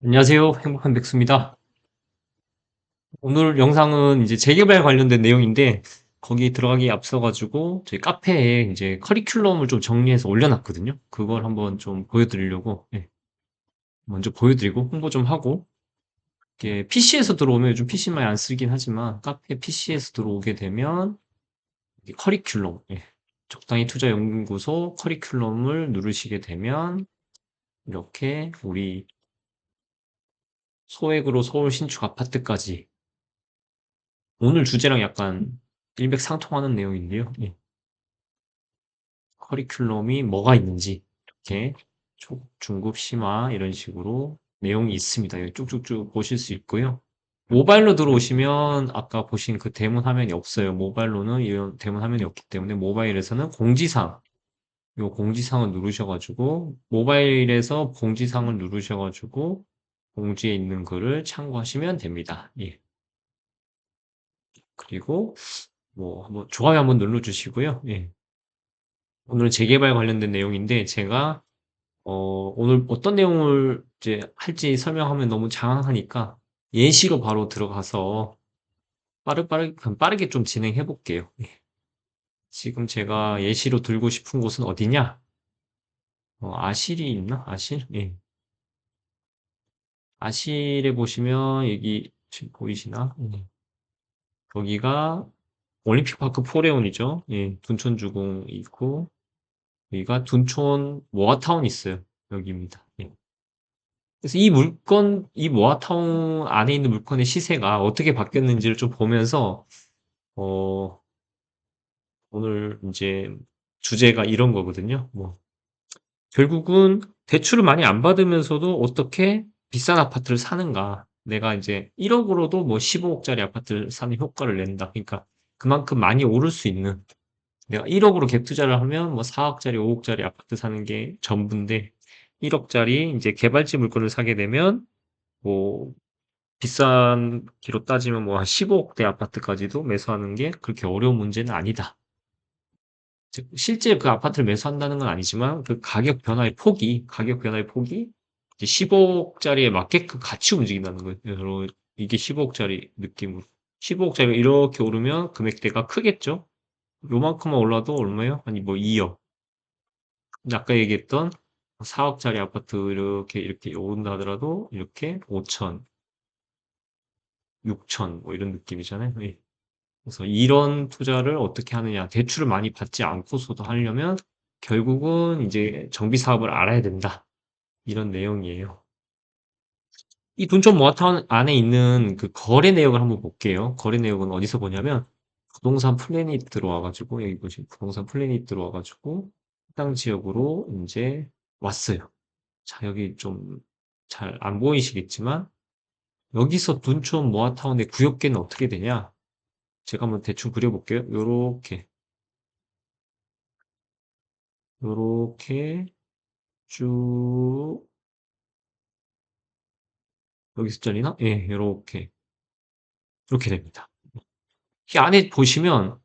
안녕하세요. 행복한 백수입니다. 오늘 영상은 이제 재개발 관련된 내용인데, 거기 들어가기 앞서가지고, 저희 카페에 이제 커리큘럼을 좀 정리해서 올려놨거든요. 그걸 한번 좀 보여드리려고, 예, 먼저 보여드리고, 홍보 좀 하고, 이게 PC에서 들어오면 요즘 PC 많이 안 쓰긴 하지만, 카페 PC에서 들어오게 되면, 이게 커리큘럼, 예, 적당히 투자 연구소 커리큘럼을 누르시게 되면, 이렇게 우리 소액으로 서울 신축 아파트까지 오늘 주제랑 약간 일맥상통하는 내용인데요. 예. 커리큘럼이 뭐가 있는지 이렇게 초, 중급, 심화 이런 식으로 내용이 있습니다. 여기 쭉쭉쭉 보실 수 있고요. 모바일로 들어오시면 아까 보신 그 대문 화면이 없어요. 모바일로는 이런 대문 화면이 없기 때문에 모바일에서는 공지사항, 요 공지사항을 누르셔가지고 모바일에서 공지사항을 누르셔가지고 공지에 있는 글을 참고하시면 됩니다. 예. 그리고 뭐 한번 좋아요 한번 눌러주시고요. 예. 오늘 재개발 관련된 내용인데 제가 오늘 어떤 내용을 이제 할지 설명하면 너무 장황하니까 예시로 바로 들어가서 빠르게 좀 진행해 볼게요. 예. 지금 제가 예시로 들고 싶은 곳은 어디냐? 아실이 있나? 아실? 예. 아실에 보시면 여기 지금 보이시나? 여기가 올림픽파크 포레온이죠. 예, 둔촌주공 있고 여기가 둔촌 모아타운 있어요. 여기입니다. 예. 그래서 이 모아타운 안에 있는 물건의 시세가 어떻게 바뀌었는지를 좀 보면서, 어, 오늘 이제 주제가 이런 거거든요. 뭐, 결국은 대출을 많이 안 받으면서도 어떻게 비싼 아파트를 사는가. 내가 이제 1억으로도 뭐 15억짜리 아파트를 사는 효과를 낸다. 그러니까 그만큼 많이 오를 수 있는, 내가 1억으로 갭 투자를 하면 뭐 4억짜리, 5억짜리 아파트 사는 게 전부인데, 1억짜리 이제 개발지 물건을 사게 되면, 뭐 비싼 기로 따지면 뭐 한 15억대 아파트까지도 매수하는 게 그렇게 어려운 문제는 아니다. 즉, 실제 그 아파트를 매수한다는 건 아니지만 그 가격 변화의 폭이 이제 15억짜리에 맞게끔 같이 움직인다는 거예요. 그래서 이게 15억짜리 느낌으로. 15억짜리가 이렇게 오르면 금액대가 크겠죠? 요만큼만 올라도 얼마예요? 아니 뭐 2억. 근데 아까 얘기했던 4억짜리 아파트 이렇게 오른다 하더라도 이렇게 5천, 6천 뭐 이런 느낌이잖아요. 예. 그래서 이런 투자를 어떻게 하느냐. 대출을 많이 받지 않고서도 하려면 결국은 이제 정비 사업을 알아야 된다. 이런 내용이에요. 이 둔촌 모아타운 안에 있는 그 거래 내역을 한번 볼게요. 거래 내역은 어디서 보냐면 부동산 플래닛 들어와가지고 여기 보시면 부동산 플래닛 들어와가지고 해당 지역으로 이제 왔어요. 자, 여기 좀 잘 안 보이시겠지만 여기서 둔촌 모아타운의 구역계는 어떻게 되냐? 제가 한번 대충 그려볼게요. 요렇게 쭉 여기서 잘리나? 예, 요렇게 됩니다. 이 안에 보시면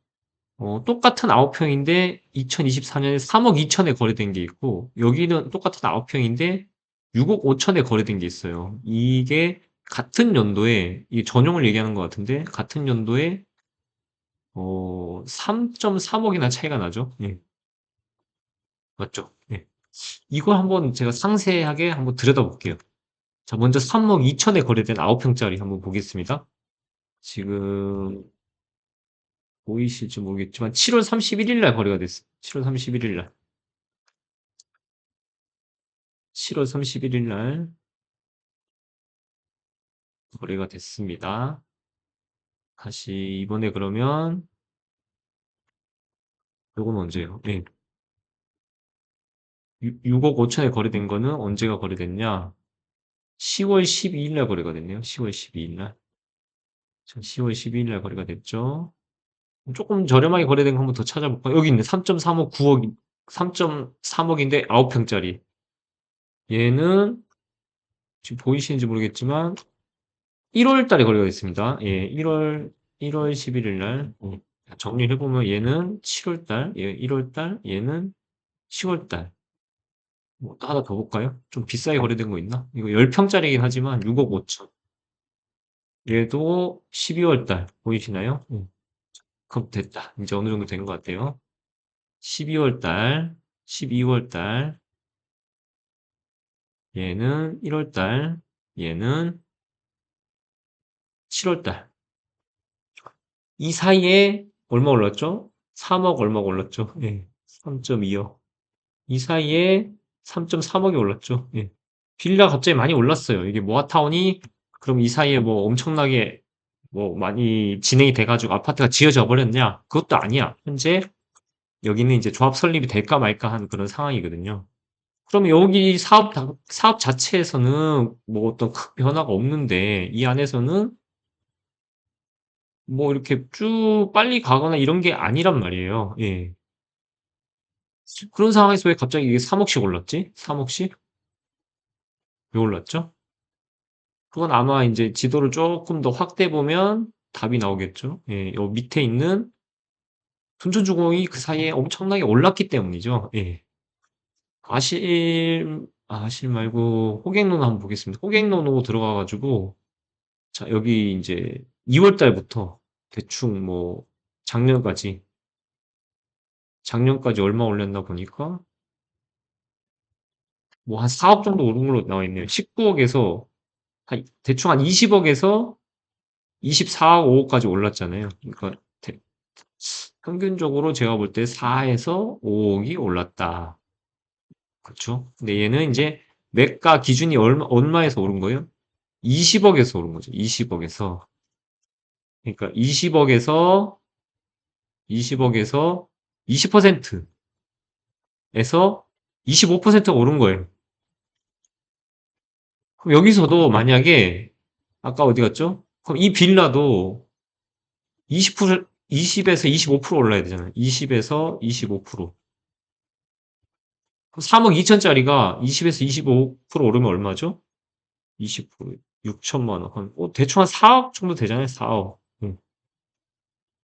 똑같은 9평인데 2024년에 3억 2천에 거래된 게 있고 여기는 똑같은 9평인데 6억 5천에 거래된 게 있어요. 이게 같은 연도에 이 전용을 얘기하는 것 같은데 같은 연도에 3.3억이나 차이가 나죠. 예, 맞죠? 예. 이걸 한번 제가 상세하게 한번 들여다볼게요. 자, 먼저 3억 2천에 거래된 9평짜리 한번 보겠습니다. 지금 보이실지 모르겠지만 7월 31일 날 거래가 됐어요. 7월 31일 날. 7월 31일 날 거래가 됐습니다. 다시 이번에 그러면 요건 언제예요? 네. 6억 5천에 거래된 거는 언제가 거래됐냐? 10월 12일 날 거래가 됐네요. 10월 12일 날. 자, 10월 12일 날 거래가 됐죠. 조금 저렴하게 거래된 거 한번 더 찾아볼까요? 여기 있네. 3.35 9억, 3.3억인데 9평짜리. 얘는 지금 보이시는지 모르겠지만 1월 달에 거래가 됐습니다. 예, 1월 11일 날. 정리를 해보면 얘는 7월 달, 얘 1월 달, 얘는 10월 달. 뭐 하나 더 볼까요? 좀 비싸게 거래된 거 있나? 이거 10평짜리긴 하지만 6억 5천. 얘도 12월 달 보이시나요? 그럼 됐다. 이제 어느 정도 된 것 같아요. 12월 달, 12월 달, 얘는 1월 달, 얘는 7월 달. 이 사이에 얼마 올랐죠? 3억 얼마 올랐죠? 예. 3.2억. 이 사이에 3.3억이 올랐죠. 예. 빌라 갑자기 많이 올랐어요. 이게 모아타운이 그럼 이 사이에 뭐 엄청나게 뭐 많이 진행이 돼가지고 아파트가 지어져 버렸냐? 그것도 아니야. 현재 여기는 이제 조합 설립이 될까 말까 하는 그런 상황이거든요. 그럼 여기 사업 자체에서는 뭐 어떤 큰 변화가 없는데 이 안에서는 뭐 이렇게 쭉 빨리 가거나 이런 게 아니란 말이에요. 예. 그런 상황에서 왜 갑자기 이게 3억씩 올랐지? 3억씩? 왜 올랐죠? 그건 아마 이제 지도를 조금 더 확대해 보면 답이 나오겠죠. 예, 요 밑에 있는 둔촌주공이 그 사이에 엄청나게 올랐기 때문이죠. 예. 아실 말고 호갱노노 한번 보겠습니다. 호갱노노 들어가 가지고 자, 여기 이제 2월 달부터 대충 뭐 작년까지 작년까지 얼마 올렸나 보니까 뭐 한 4억 정도 오른 걸로 나와 있네요. 19억에서 대충 한 20억에서 24억, 5억까지 올랐잖아요. 그러니까 평균적으로 제가 볼 때 4에서 5억이 올랐다. 그렇죠? 근데 얘는 이제 매가 기준이 얼마에서 오른 거예요? 20억에서 오른 거죠. 20억에서. 그러니까 20억에서 20%에서 25%가 오른 거예요. 그럼 여기서도 만약에 아까 어디 갔죠? 그럼 이 빌라도 20%, 20에서 25% 올라야 되잖아요. 20에서 25%. 그럼 3억 2천짜리가 20에서 25% 오르면 얼마죠? 20%, 6천만 원. 대충 한 4억 정도 되잖아요. 4억.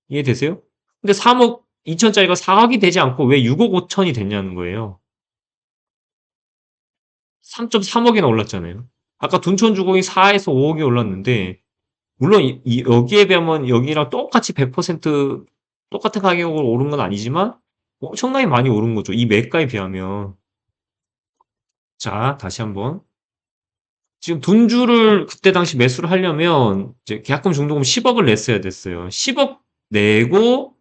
이해되세요? 근데 3억 2천짜리가 4억이 되지 않고 왜 6억 5천이 됐냐는 거예요. 3.3억이나 올랐잖아요. 아까 둔촌주공이 4에서 5억이 올랐는데 물론 여기에 비하면 여기랑 똑같이 100% 똑같은 가격으로 오른 건 아니지만 엄청나게 많이 오른 거죠. 이 매가에 비하면. 자, 다시 한번. 지금 둔주를 그때 당시 매수를 하려면 이제 계약금 중도금 10억을 냈어야 됐어요. 10억 내고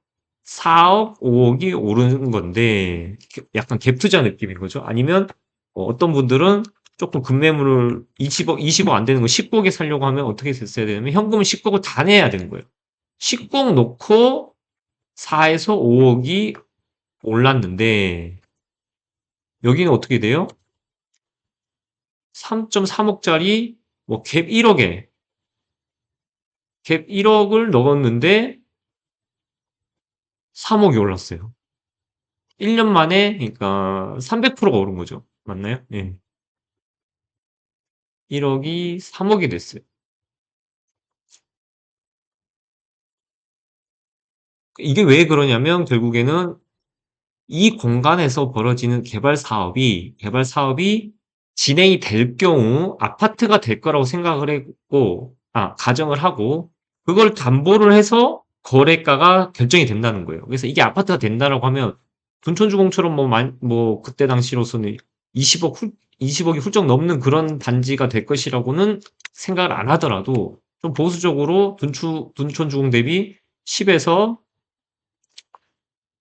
4억, 5억이 오른 건데 약간 갭 투자 느낌인 거죠. 아니면 어떤 분들은 조금 급매물을 20억 안 되는 거 19억에 살려고 하면 어떻게 됐어야 되냐면 현금은 19억을 다 내야 되는 거예요. 19억 놓고 4에서 5억이 올랐는데 여기는 어떻게 돼요? 3.3억짜리 뭐 갭 1억에 갭 1억을 넣었는데 3억이 올랐어요. 1년 만에 그러니까 300%가 오른 거죠. 맞나요? 예. 1억이 3억이 됐어요. 이게 왜 그러냐면 결국에는 이 공간에서 벌어지는 개발 사업이 진행이 될 경우 아파트가 될 거라고 생각을 했고, 가정을 하고, 그걸 담보를 해서 거래가가 결정이 된다는 거예요. 그래서 이게 아파트가 된다라고 하면, 둔촌주공처럼 뭐, 그때 당시로서는 20억이 훌쩍 넘는 그런 단지가 될 것이라고는 생각을 안 하더라도, 좀 보수적으로 둔촌주공 대비 10에서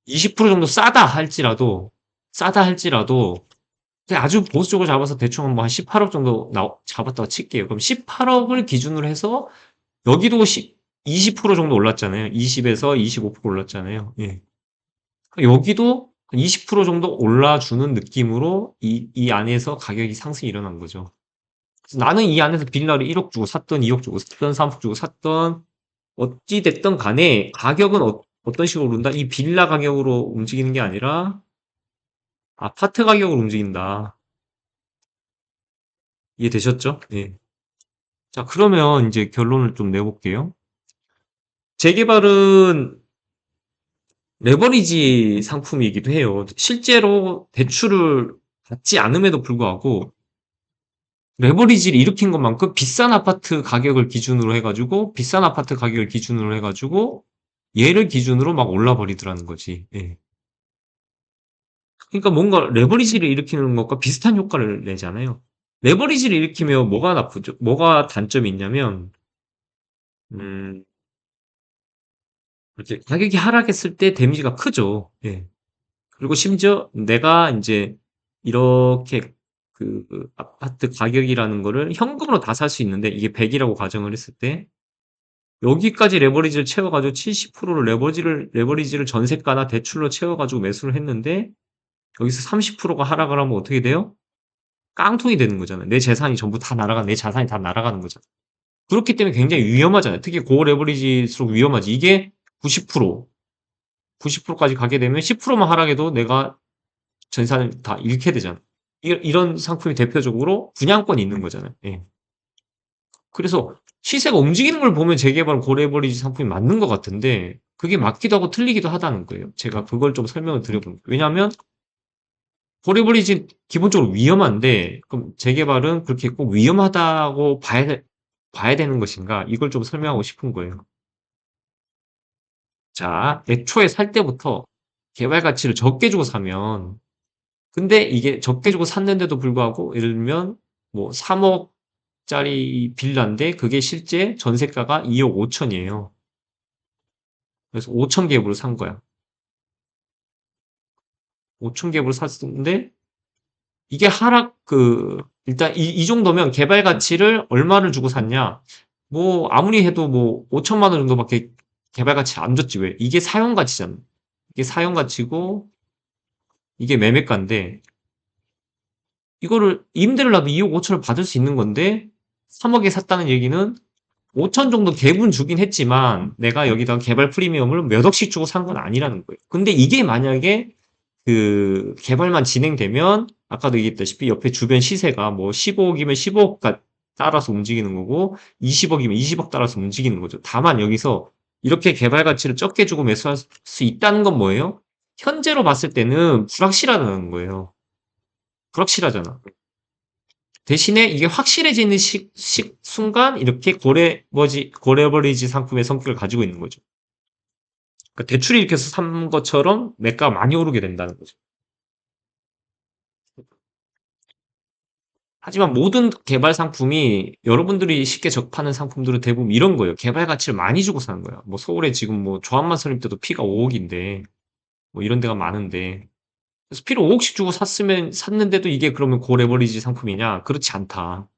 20% 정도 싸다 할지라도 그냥 아주 보수적으로 잡아서 대충 한 18억 정도 잡았다고 칠게요. 그럼 18억을 기준으로 해서 여기도 20% 정도 올랐잖아요. 20에서 25% 올랐잖아요. 예. 여기도 20% 정도 올라주는 느낌으로 이 안에서 가격이 상승이 일어난 거죠. 그래서 나는 이 안에서 빌라를 1억 주고 샀던 2억 주고 샀던 3억 주고 샀던 어찌 됐든 간에 가격은 어떤 식으로 오른다? 이 빌라 가격으로 움직이는 게 아니라 아파트 가격으로 움직인다. 이해되셨죠? 예. 자, 그러면 이제 결론을 좀 내볼게요. 재개발은 레버리지 상품이기도 해요. 실제로 대출을 받지 않음에도 불구하고 레버리지를 일으킨 것만큼 비싼 아파트 가격을 기준으로 해가지고 얘를 기준으로 막 올라버리더라는 거지. 예. 그러니까 뭔가 레버리지를 일으키는 것과 비슷한 효과를 내잖아요. 레버리지를 일으키면 뭐가 나쁘죠? 뭐가 단점이 있냐면 음, 이렇게 가격이 하락했을 때 데미지가 크죠. 예. 그리고 심지어 내가 이제 이렇게 그 아파트 가격이라는 거를 현금으로 다 살 수 있는데 이게 100이라고 가정을 했을 때 여기까지 레버리지를 채워가지고 70%를 레버리지를 전세가나 대출로 채워가지고 매수를 했는데 여기서 30%가 하락을 하면 어떻게 돼요? 깡통이 되는 거잖아요. 내 재산이 전부 다 날아가, 내 자산이 다 날아가는 거잖아요. 그렇기 때문에 굉장히 위험하잖아요. 특히 고레버리지일수록 위험하지. 이게 90%, 90%까지 가게 되면 10%만 하락해도 내가 전산을 다 잃게 되잖아. 이런 상품이 대표적으로 분양권이 있는 거잖아요. 예. 그래서 시세가 움직이는 걸 보면 재개발 고레버리지 상품이 맞는 것 같은데 그게 맞기도 하고 틀리기도 하다는 거예요. 제가 그걸 좀 설명을 드려볼게요. 왜냐하면 고레버리지 기본적으로 위험한데 그럼 재개발은 그렇게 꼭 위험하다고 봐야 되는 것인가? 이걸 좀 설명하고 싶은 거예요. 자, 애초에 살 때부터 개발 가치를 적게 주고 사면 근데 이게 적게 주고 샀는데도 불구하고 예를 들면 뭐 3억짜리 빌라인데 그게 실제 전세가가 2억 5천이에요. 그래서 5천 갭으로 산 거야. 5천 갭으로 샀는데 이게 일단 이 정도면 개발 가치를 얼마를 주고 샀냐? 뭐 아무리 해도 뭐 5천만 원 정도밖에 개발 가치 안 줬지 왜? 이게 사용 가치잖아. 이게 사용 가치고 이게 매매가인데 이거를 임대를 놔도 2억 5천을 받을 수 있는 건데 3억에 샀다는 얘기는 5천 정도 갭은 주긴 했지만 내가 여기다가 개발 프리미엄을 몇 억씩 주고 산 건 아니라는 거예요. 근데 이게 만약에 그 개발만 진행되면 아까도 얘기했다시피 옆에 주변 시세가 뭐 15억이면 15억 따라서 움직이는 거고 20억이면 20억 따라서 움직이는 거죠. 다만 여기서 이렇게 개발 가치를 적게 주고 매수할 수 있다는 건 뭐예요? 현재로 봤을 때는 불확실하다는 거예요. 불확실하잖아. 대신에 이게 확실해지는 순간 이렇게 고레버리지 상품의 성격을 가지고 있는 거죠. 그러니까 대출이 이렇게 해서 산 것처럼 매가가 많이 오르게 된다는 거죠. 하지만 모든 개발 상품이 여러분들이 쉽게 접하는 상품들은 대부분 이런 거예요. 개발 가치를 많이 주고 사는 거야. 뭐 서울에 지금 뭐 조합만 설립 때도 피가 5억인데 뭐 이런 데가 많은데 그래서 피를 5억씩 주고 샀는데도 이게 그러면 고레버리지 상품이냐? 그렇지 않다.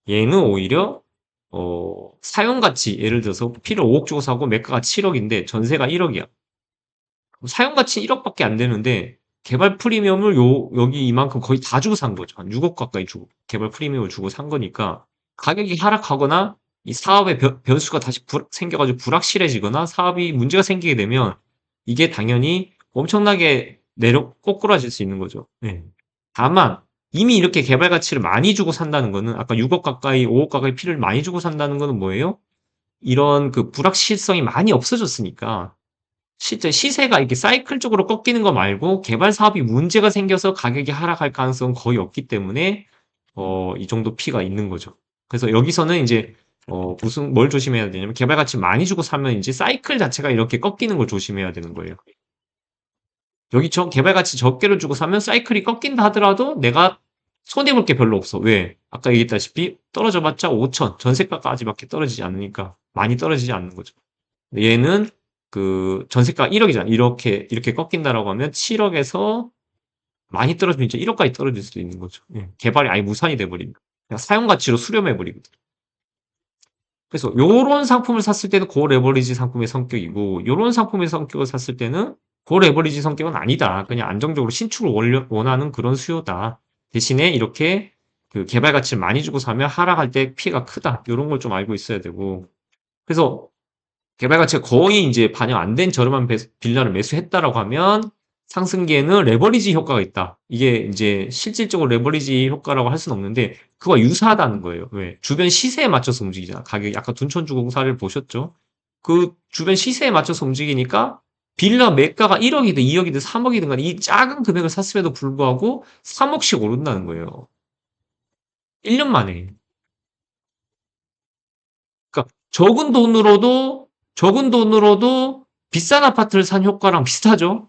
얘는 오히려 사용 가치 예를 들어서 피를 5억 주고 사고 매가가 7억인데 전세가 1억이야. 사용 가치 1억밖에 안 되는데 개발 프리미엄을 여기 이만큼 거의 다 주고 산 거죠. 한 6억 가까이 주고 개발 프리미엄을 주고 산 거니까 가격이 하락하거나 이 사업의 변수가 다시 생겨가지고 불확실해지거나 사업이 문제가 생기게 되면 이게 당연히 엄청나게 꼬꾸라질 수 있는 거죠. 네. 다만 이미 이렇게 개발 가치를 많이 주고 산다는 거는 아까 6억 가까이 5억 가까이 피를 많이 주고 산다는 거는 뭐예요? 이런 그 불확실성이 많이 없어졌으니까 실제 시세가 이렇게 사이클적으로 꺾이는 거 말고 개발 사업이 문제가 생겨서 가격이 하락할 가능성은 거의 없기 때문에 이 정도 피가 있는 거죠. 그래서 여기서는 이제 뭘 조심해야 되냐면 개발 가치 많이 주고 사면 이제 사이클 자체가 이렇게 꺾이는 걸 조심해야 되는 거예요. 여기 개발 가치 적게를 주고 사면 사이클이 꺾인다 하더라도 내가 손해볼 게 별로 없어. 왜? 아까 얘기했다시피 떨어져봤자 5천 전세가까지밖에 떨어지지 않으니까 많이 떨어지지 않는 거죠. 얘는 그 전세가 1억이잖아. 이렇게 꺾인다라고 하면 7억에서 많이 떨어지면 이제 1억까지 떨어질 수도 있는 거죠. 예. 개발이 아예 무산이 돼버립니다. 그냥 사용 가치로 수렴해버리거든. 그래서 요런 상품을 샀을 때는 고레버리지 상품의 성격이고 요런 상품의 성격을 샀을 때는 고레버리지 성격은 아니다. 그냥 안정적으로 신축을 원하는 그런 수요다. 대신에 이렇게 그 개발 가치를 많이 주고 사면 하락할 때 피해가 크다. 요런 걸 좀 알고 있어야 되고. 그래서 개발 가치가 거의 이제 반영 안 된 저렴한 빌라를 매수했다라고 하면 상승기에는 레버리지 효과가 있다. 이게 이제 실질적으로 레버리지 효과라고 할 수는 없는데 그거와 유사하다는 거예요. 왜? 주변 시세에 맞춰서 움직이잖아. 가격이 아까 둔촌주공사를 보셨죠? 그 주변 시세에 맞춰서 움직이니까 빌라 매가가 1억이든 2억이든 3억이든 간에 이 작은 금액을 샀음에도 불구하고 3억씩 오른다는 거예요. 1년 만에. 그러니까 적은 돈으로도 비싼 아파트를 산 효과랑 비슷하죠.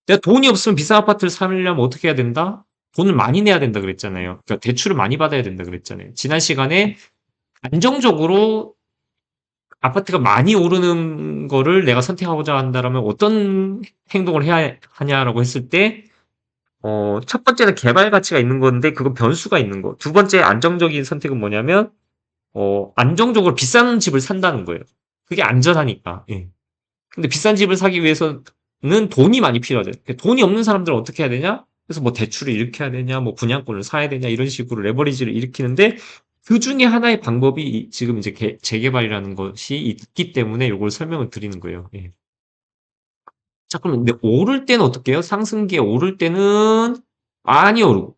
내가 돈이 없으면 비싼 아파트를 사려면 어떻게 해야 된다? 돈을 많이 내야 된다 그랬잖아요. 그러니까 대출을 많이 받아야 된다 그랬잖아요. 지난 시간에 안정적으로 아파트가 많이 오르는 거를 내가 선택하고자 한다라면 어떤 행동을 해야 하냐라고 했을 때, 첫 번째는 개발 가치가 있는 건데, 그건 변수가 있는 거. 두 번째 안정적인 선택은 뭐냐면, 안정적으로 비싼 집을 산다는 거예요. 그게 안전하니까. 예. 근데 비싼 집을 사기 위해서는 돈이 많이 필요하죠. 돈이 없는 사람들은 어떻게 해야 되냐? 그래서 뭐 대출을 일으켜야 되냐, 뭐 분양권을 사야 되냐, 이런 식으로 레버리지를 일으키는데, 그 중에 하나의 방법이 지금 이제 재개발이라는 것이 있기 때문에 이걸 설명을 드리는 거예요. 예. 자, 그럼 근데 오를 때는 어떻게 해요? 상승기에 오를 때는 많이 오르고,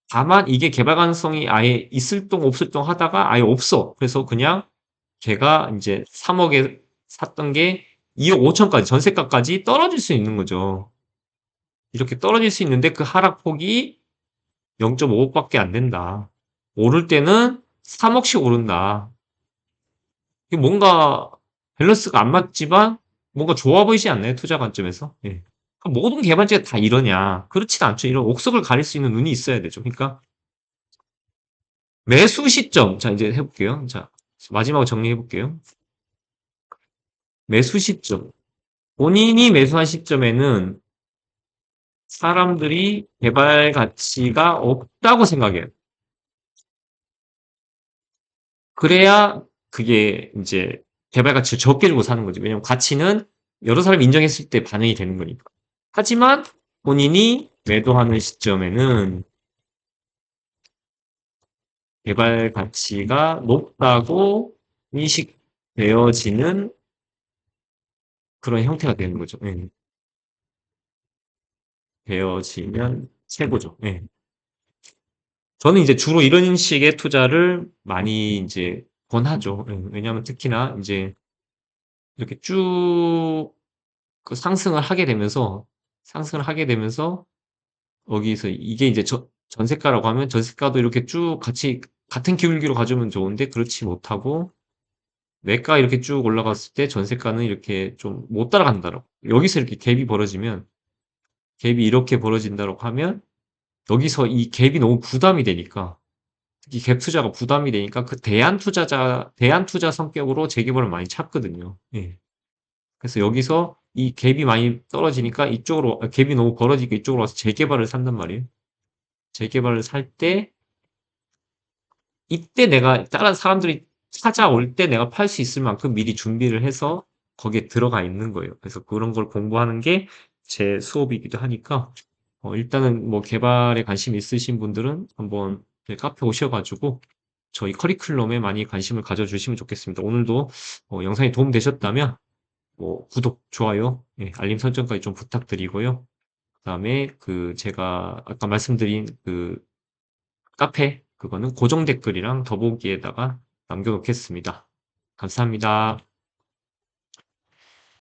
다만 이게 개발 가능성이 아예 있을 동 없을 동 하다가 아예 없어. 그래서 그냥 제가 이제 3억에 샀던 게 2억 5천까지 전세가까지 떨어질 수 있는 거죠. 이렇게 떨어질 수 있는데 그 하락폭이 0.5억밖에 안 된다. 오를 때는 3억씩 오른다. 이게 뭔가 밸런스가 안 맞지만 뭔가 좋아 보이지 않나요? 투자 관점에서? 예. 모든 개발지가 다 이러냐? 그렇진 않죠. 이런 옥석을 가릴 수 있는 눈이 있어야 되죠. 그러니까 매수 시점. 자, 이제 해볼게요. 자, 마지막으로 정리해볼게요. 매수 시점. 본인이 매수한 시점에는 사람들이 개발 가치가 없다고 생각해요. 그래야 그게 이제 개발 가치를 적게 주고 사는 거죠. 왜냐면 가치는 여러 사람이 인정했을 때 반영이 되는 거니까. 하지만 본인이 매도하는 시점에는 개발 가치가 높다고 인식되어지는 그런 형태가 되는 거죠. 예. 되어지면 최고죠. 예. 저는 이제 주로 이런 식의 투자를 많이 이제 권하죠. 예. 왜냐하면 특히나 이제 이렇게 쭉 그 상승을 하게 되면서 여기서 이게 이제 전세가라고 하면 전세가도 이렇게 쭉 같이 같은 기울기로 가져오면 좋은데 그렇지 못하고 매가 이렇게 쭉 올라갔을 때 전세가는 이렇게 좀 못 따라간다라고. 여기서 이렇게 갭이 벌어지면 갭이 이렇게 벌어진다라고 하면 여기서 이 갭이 너무 부담이 되니까 특히 갭 투자가 부담이 되니까 그 대안 투자 성격으로 재개발을 많이 찾거든요. 예. 그래서 여기서 이 갭이 많이 떨어지니까 이쪽으로 갭이 너무 벌어지니까 이쪽으로 와서 재개발을 산단 말이에요. 재개발을 살 때 이때 내가 다른 사람들이 찾아올 때 내가 팔 수 있을 만큼 미리 준비를 해서 거기에 들어가 있는 거예요. 그래서 그런 걸 공부하는 게 제 수업이기도 하니까 일단은 뭐 개발에 관심 있으신 분들은 한번 카페 오셔가지고 저희 커리큘럼에 많이 관심을 가져주시면 좋겠습니다. 오늘도 영상이 도움되셨다면 뭐 구독, 좋아요, 예, 알림 설정까지 좀 부탁드리고요. 그다음에 그 제가 아까 말씀드린 그 카페 그거는 고정 댓글이랑 더보기에다가 남겨놓겠습니다. 감사합니다.